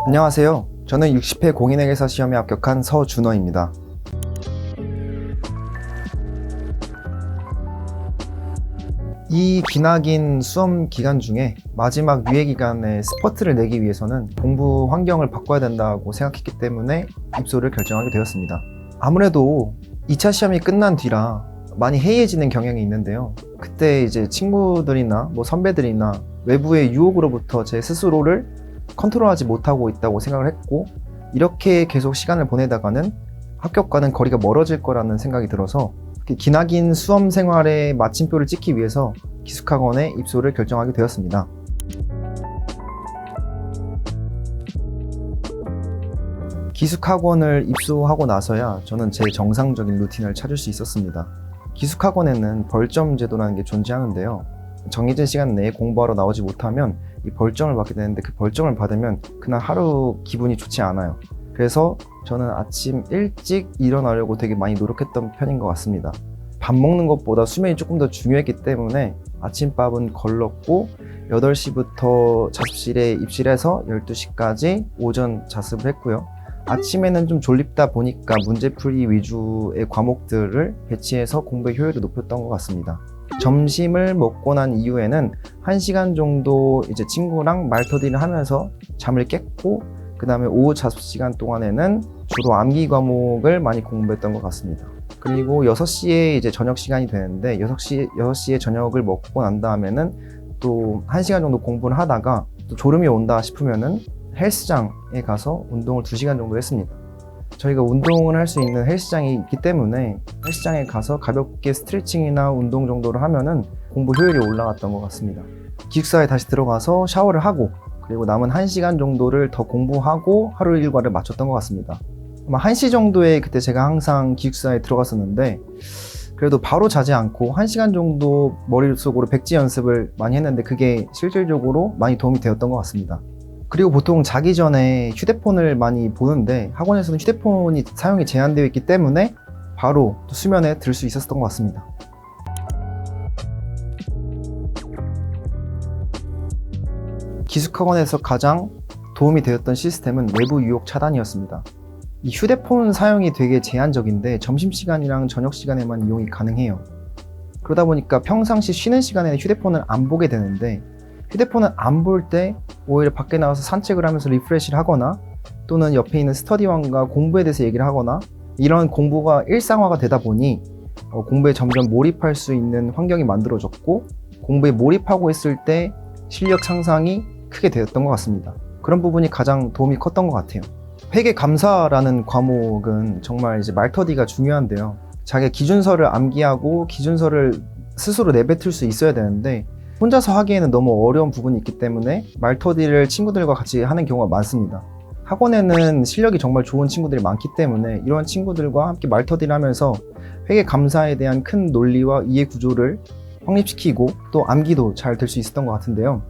안녕하세요. 저는 60회 공인회계사 시험에 합격한 서준호입니다. 이 기나긴 수험 기간 중에 마지막 유예 기간에 스퍼트를 내기 위해서는 공부 환경을 바꿔야 된다고 생각했기 때문에 입소를 결정하게 되었습니다. 아무래도 2차 시험이 끝난 뒤라 많이 해이해지는 경향이 있는데요. 그때 이제 친구들이나 선배들이나 외부의 유혹으로부터 제 스스로를 컨트롤하지 못하고 있다고 생각을 했고, 이렇게 계속 시간을 보내다가는 합격과는 거리가 멀어질 거라는 생각이 들어서 기나긴 수험 생활의 마침표를 찍기 위해서 기숙학원에 입소를 결정하게 되었습니다. 기숙학원을 입소하고 나서야 저는 제 정상적인 루틴을 찾을 수 있었습니다. 기숙학원에는 벌점 제도라는 게 존재하는데요. 정해진 시간 내에 공부하러 나오지 못하면 이 벌점을 받게 되는데, 그 벌점을 받으면 그날 하루 기분이 좋지 않아요. 그래서 저는 아침 일찍 일어나려고 되게 많이 노력했던 편인 것 같습니다. 밥 먹는 것보다 수면이 조금 더 중요했기 때문에 아침밥은 걸렀고 8시부터 자습실에 입실해서 12시까지 오전 자습을 했고요. 아침에는 좀 졸립다 보니까 문제풀이 위주의 과목들을 배치해서 공부의 효율을 높였던 것 같습니다. 점심을 먹고 난 이후에는 1시간 정도 이제 친구랑 말터디를 하면서 잠을 깼고, 그 다음에 오후 자습 시간 동안에는 주로 암기 과목을 많이 공부했던 것 같습니다. 그리고 6시에 이제 저녁 시간이 되는데 6시에 저녁을 먹고 난 다음에는 또 1시간 정도 공부를 하다가 또 졸음이 온다 싶으면은 헬스장에 가서 운동을 2시간 정도 했습니다. 저희가 운동을 할 수 있는 헬스장이 있기 때문에 헬스장에 가서 가볍게 스트레칭이나 운동 정도를 하면은 공부 효율이 올라갔던 것 같습니다. 기숙사에 다시 들어가서 샤워를 하고, 그리고 남은 1시간 정도를 더 공부하고 하루 일과를 마쳤던 것 같습니다. 아마 1시 정도에 그때 제가 항상 기숙사에 들어갔었는데, 그래도 바로 자지 않고 1시간 정도 머릿속으로 백지 연습을 많이 했는데 그게 실질적으로 많이 도움이 되었던 것 같습니다. 그리고 보통 자기 전에 휴대폰을 많이 보는데 학원에서는 휴대폰이 사용이 제한되어 있기 때문에 바로 수면에 들 수 있었던 것 같습니다. 기숙학원에서 가장 도움이 되었던 시스템은 외부 유혹 차단이었습니다. 이 휴대폰 사용이 되게 제한적인데 점심시간이랑 저녁시간에만 이용이 가능해요. 그러다 보니까 평상시 쉬는 시간에는 휴대폰을 안 보게 되는데, 휴대폰을 안 볼 때 오히려 밖에 나가서 산책을 하면서 리프레시를 하거나, 또는 옆에 있는 스터디원과 공부에 대해서 얘기를 하거나, 이런 공부가 일상화가 되다 보니 공부에 점점 몰입할 수 있는 환경이 만들어졌고, 공부에 몰입하고 있을 때 실력 향상이 크게 되었던 것 같습니다. 그런 부분이 가장 도움이 컸던 것 같아요. 회계 감사라는 과목은 정말 이제 말터디가 중요한데요. 자기가 기준서를 암기하고 기준서를 스스로 내뱉을 수 있어야 되는데 혼자서 하기에는 너무 어려운 부분이 있기 때문에 말터디를 친구들과 같이 하는 경우가 많습니다. 학원에는 실력이 정말 좋은 친구들이 많기 때문에 이런 친구들과 함께 말터디를 하면서 회계 감사에 대한 큰 논리와 이해 구조를 확립시키고 또 암기도 잘 될 수 있었던 것 같은데요.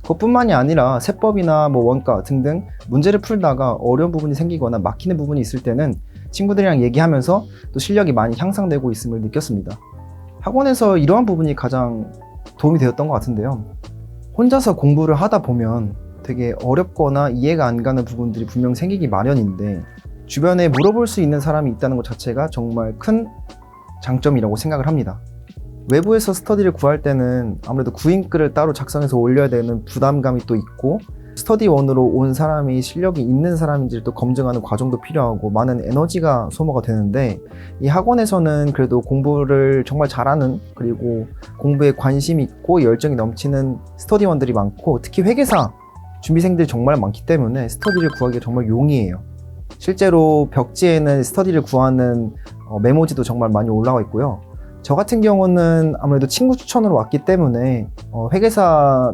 그것뿐만이 아니라 세법이나 원가 등등 문제를 풀다가 어려운 부분이 생기거나 막히는 부분이 있을 때는 친구들이랑 얘기하면서 또 실력이 많이 향상되고 있음을 느꼈습니다. 학원에서 이러한 부분이 가장 도움이 되었던 것 같은데요. 혼자서 공부를 하다 보면 되게 어렵거나 이해가 안 가는 부분들이 분명 생기기 마련인데, 주변에 물어볼 수 있는 사람이 있다는 것 자체가 정말 큰 장점이라고 생각을 합니다. 외부에서 스터디를 구할 때는 아무래도 구인글을 따로 작성해서 올려야 되는 부담감이 또 있고, 스터디원으로 온 사람이 실력이 있는 사람인지를 또 검증하는 과정도 필요하고 많은 에너지가 소모가 되는데, 이 학원에서는 그래도 공부를 정말 잘하는, 그리고 공부에 관심 있고 열정이 넘치는 스터디원들이 많고, 특히 회계사 준비생들이 정말 많기 때문에 스터디를 구하기가 정말 용이해요. 실제로 벽지에는 스터디를 구하는 메모지도 정말 많이 올라와 있고요. 저 같은 경우는 아무래도 친구 추천으로 왔기 때문에 회계사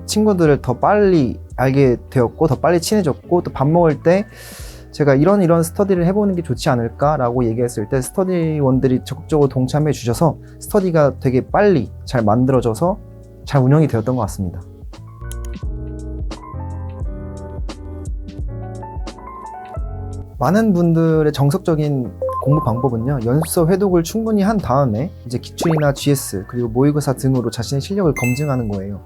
친구들을 더 빨리 알게 되었고 더 빨리 친해졌고, 또 밥 먹을 때 제가 이런 스터디를 해보는 게 좋지 않을까 라고 얘기했을 때 스터디원들이 적극적으로 동참해 주셔서 스터디가 되게 빨리 잘 만들어져서 잘 운영이 되었던 것 같습니다. 많은 분들의 정석적인 공부 방법은요, 연습서 회독을 충분히 한 다음에 이제 기출이나 GS 그리고 모의고사 등으로 자신의 실력을 검증하는 거예요.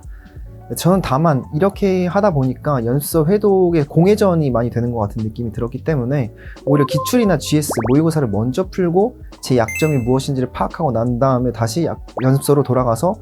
저는 다만 이렇게 하다 보니까 연습서 회독에 공회전이 많이 되는 것 같은 느낌이 들었기 때문에 오히려 기출이나 GS 모의고사를 먼저 풀고 제 약점이 무엇인지를 파악하고 난 다음에 다시 연습서로 돌아가서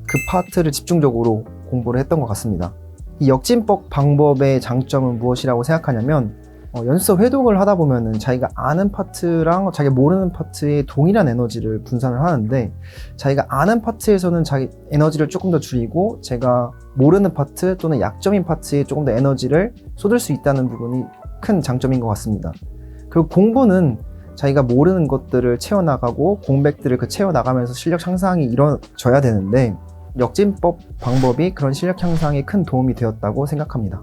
그 파트를 집중적으로 공부를 했던 것 같습니다. 이 역진법 방법의 장점은 무엇이라고 생각하냐면 연습서 회독을 하다 보면은 자기가 아는 파트랑 자기가 모르는 파트에 동일한 에너지를 분산을 하는데, 자기가 아는 파트에서는 자기 에너지를 조금 더 줄이고 제가 모르는 파트 또는 약점인 파트에 조금 더 에너지를 쏟을 수 있다는 부분이 큰 장점인 것 같습니다. 그리고 공부는 자기가 모르는 것들을 채워나가고 공백들을 채워나가면서 실력 향상이 이루어져야 되는데, 역진법 방법이 그런 실력 향상에 큰 도움이 되었다고 생각합니다.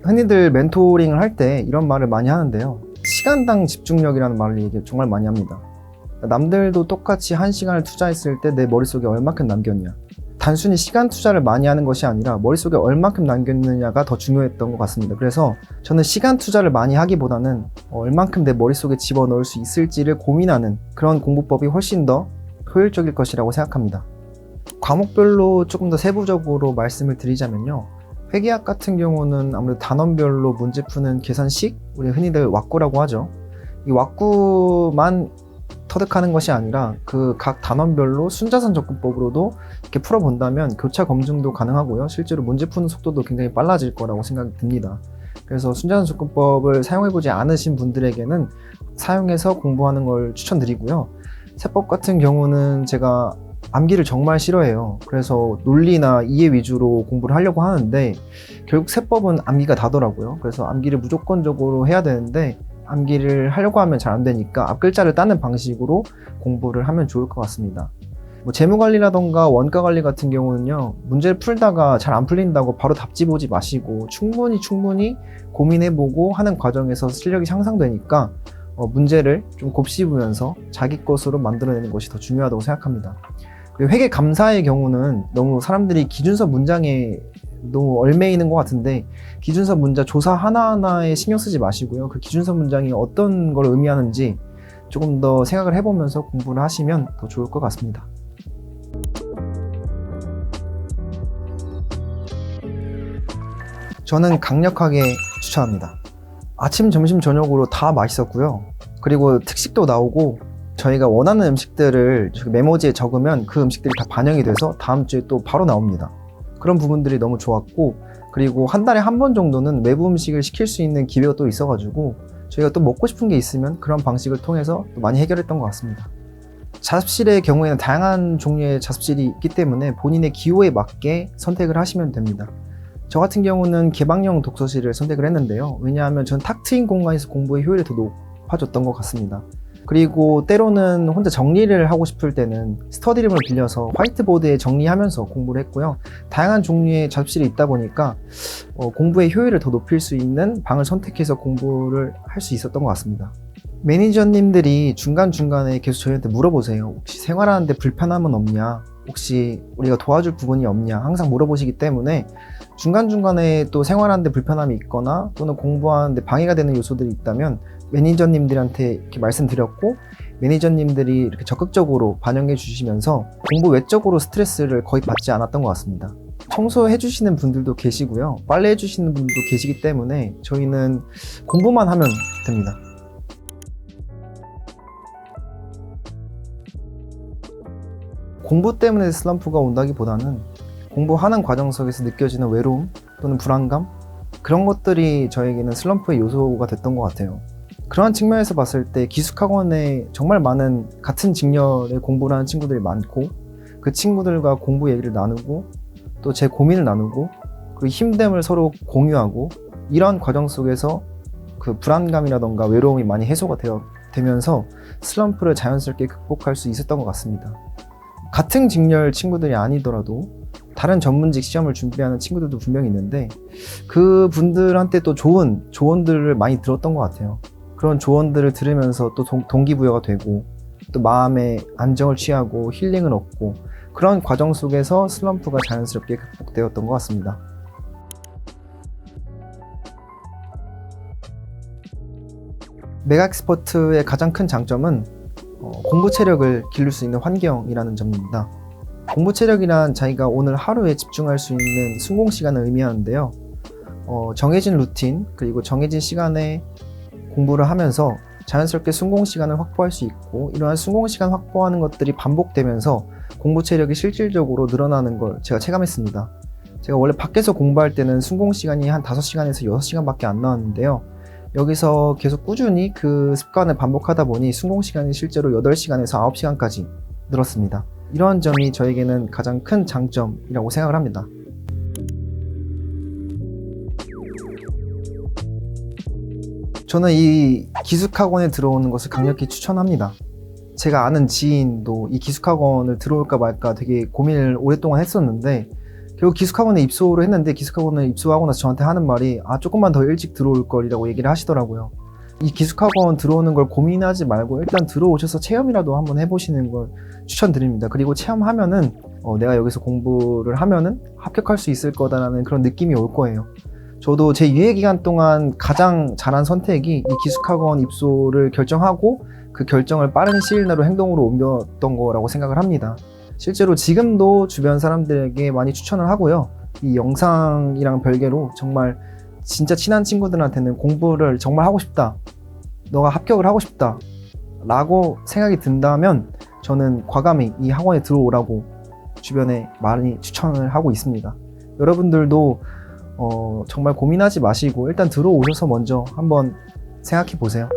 흔히들 멘토링을 할 때 이런 말을 많이 하는데요. 시간당 집중력이라는 말을 정말 많이 합니다. 남들도 똑같이 1시간을 투자했을 때 내 머릿속에 얼마큼 남겼냐. 단순히 시간 투자를 많이 하는 것이 아니라 머릿속에 얼마큼 남겼느냐가 더 중요했던 것 같습니다. 그래서 저는 시간 투자를 많이 하기보다는 얼만큼 내 머릿속에 집어넣을 수 있을지를 고민하는 그런 공부법이 훨씬 더 효율적일 것이라고 생각합니다. 과목별로 조금 더 세부적으로 말씀을 드리자면요. 회계학 같은 경우는 아무래도 단원별로 문제 푸는 계산식, 우리 흔히들 왁구라고 하죠. 이 왁구만 터득하는 것이 아니라 그 각 단원별로 순자산 접근법으로도 이렇게 풀어본다면 교차 검증도 가능하고요. 실제로 문제 푸는 속도도 굉장히 빨라질 거라고 생각이 듭니다. 그래서 순자산 접근법을 사용해보지 않으신 분들에게는 사용해서 공부하는 걸 추천드리고요. 세법 같은 경우는 제가 암기를 정말 싫어해요. 그래서 논리나 이해 위주로 공부를 하려고 하는데 결국 세법은 암기가 다더라고요. 그래서 암기를 무조건적으로 해야 되는데 암기를 하려고 하면 잘 안 되니까 앞글자를 따는 방식으로 공부를 하면 좋을 것 같습니다. 재무관리라던가 원가관리 같은 경우는요, 문제를 풀다가 잘 안 풀린다고 바로 답지 보지 마시고 충분히 고민해보고 하는 과정에서 실력이 향상되니까 문제를 좀 곱씹으면서 자기 것으로 만들어내는 것이 더 중요하다고 생각합니다. 그리고 회계 감사의 경우는 너무 사람들이 기준서 문장에 너무 얽매이는 것 같은데, 기준서 문장 조사 하나하나에 신경 쓰지 마시고요. 그 기준서 문장이 어떤 걸 의미하는지 조금 더 생각을 해보면서 공부를 하시면 더 좋을 것 같습니다. 저는 강력하게 추천합니다. 아침, 점심, 저녁으로 다 맛있었고요. 그리고 특식도 나오고 저희가 원하는 음식들을 메모지에 적으면 그 음식들이 다 반영이 돼서 다음 주에 또 바로 나옵니다. 그런 부분들이 너무 좋았고, 그리고 한 달에 한 번 정도는 외부 음식을 시킬 수 있는 기회가 또 있어가지고 저희가 또 먹고 싶은 게 있으면 그런 방식을 통해서 또 많이 해결했던 것 같습니다. 자습실의 경우에는 다양한 종류의 자습실이 있기 때문에 본인의 기호에 맞게 선택을 하시면 됩니다. 저 같은 경우는 개방형 독서실을 선택을 했는데요. 왜냐하면 전 탁 트인 공간에서 공부의 효율이 더 높아졌던 것 같습니다. 그리고 때로는 혼자 정리를 하고 싶을 때는 스터디룸을 빌려서 화이트보드에 정리하면서 공부를 했고요. 다양한 종류의 자습실이 있다 보니까 공부의 효율을 더 높일 수 있는 방을 선택해서 공부를 할 수 있었던 것 같습니다. 매니저님들이 중간중간에 계속 저희한테 물어보세요. 혹시 생활하는데 불편함은 없냐? 혹시 우리가 도와줄 부분이 없냐? 항상 물어보시기 때문에 중간중간에 또 생활하는데 불편함이 있거나 또는 공부하는데 방해가 되는 요소들이 있다면 매니저님들한테 이렇게 말씀드렸고, 매니저님들이 이렇게 적극적으로 반영해 주시면서 공부 외적으로 스트레스를 거의 받지 않았던 것 같습니다. 청소해 주시는 분들도 계시고요. 빨래 해 주시는 분들도 계시기 때문에 저희는 공부만 하면 됩니다. 공부 때문에 슬럼프가 온다기보다는 공부하는 과정 속에서 느껴지는 외로움 또는 불안감, 그런 것들이 저에게는 슬럼프의 요소가 됐던 것 같아요. 그러한 측면에서 봤을 때 기숙학원에 정말 많은 같은 직렬의 공부를 하는 친구들이 많고, 그 친구들과 공부 얘기를 나누고 또 제 고민을 나누고 그리고 힘듦을 서로 공유하고, 이런 과정 속에서 그 불안감이라던가 외로움이 많이 해소가 되면서 슬럼프를 자연스럽게 극복할 수 있었던 것 같습니다. 같은 직렬 친구들이 아니더라도 다른 전문직 시험을 준비하는 친구들도 분명히 있는데 그 분들한테 또 좋은 조언들을 많이 들었던 것 같아요. 그런 조언들을 들으면서 또 동기부여가 되고 또 마음의 안정을 취하고 힐링을 얻고, 그런 과정 속에서 슬럼프가 자연스럽게 극복되었던 것 같습니다. 메가엑스퍼트의 가장 큰 장점은 공부 체력을 기를 수 있는 환경이라는 점입니다. 공부 체력이란 자기가 오늘 하루에 집중할 수 있는 순공 시간을 의미하는데요. 정해진 루틴 그리고 정해진 시간에 공부를 하면서 자연스럽게 순공 시간을 확보할 수 있고, 이러한 순공 시간 확보하는 것들이 반복되면서 공부 체력이 실질적으로 늘어나는 걸 제가 체감했습니다. 제가 원래 밖에서 공부할 때는 순공 시간이 한 5시간에서 6시간밖에 안 나왔는데요. 여기서 계속 꾸준히 그 습관을 반복하다 보니 순공 시간이 실제로 8시간에서 9시간까지 늘었습니다. 이런 점이 저에게는 가장 큰 장점이라고 생각을 합니다. 저는 이 기숙학원에 들어오는 것을 강력히 추천합니다. 제가 아는 지인도 이 기숙학원을 들어올까 말까 되게 고민을 오랫동안 했었는데, 결국 기숙학원에 입소를 했는데, 기숙학원을 입소하고 나서 저한테 하는 말이 조금만 더 일찍 들어올 걸이라고 얘기를 하시더라고요. 이 기숙학원 들어오는 걸 고민하지 말고 일단 들어오셔서 체험이라도 한번 해보시는 걸 추천드립니다. 그리고 체험하면은 내가 여기서 공부를 하면은 합격할 수 있을 거다라는 그런 느낌이 올 거예요. 저도 제 유예 기간 동안 가장 잘한 선택이 이 기숙학원 입소를 결정하고 그 결정을 빠른 시일 내로 행동으로 옮겼던 거라고 생각을 합니다. 실제로 지금도 주변 사람들에게 많이 추천을 하고요. 이 영상이랑 별개로 정말 진짜 친한 친구들한테는 공부를 정말 하고 싶다, 너가 합격을 하고 싶다 라고 생각이 든다면 저는 과감히 이 학원에 들어오라고 주변에 많이 추천을 하고 있습니다. 여러분들도 정말 고민하지 마시고 일단 들어오셔서 먼저 한번 생각해 보세요.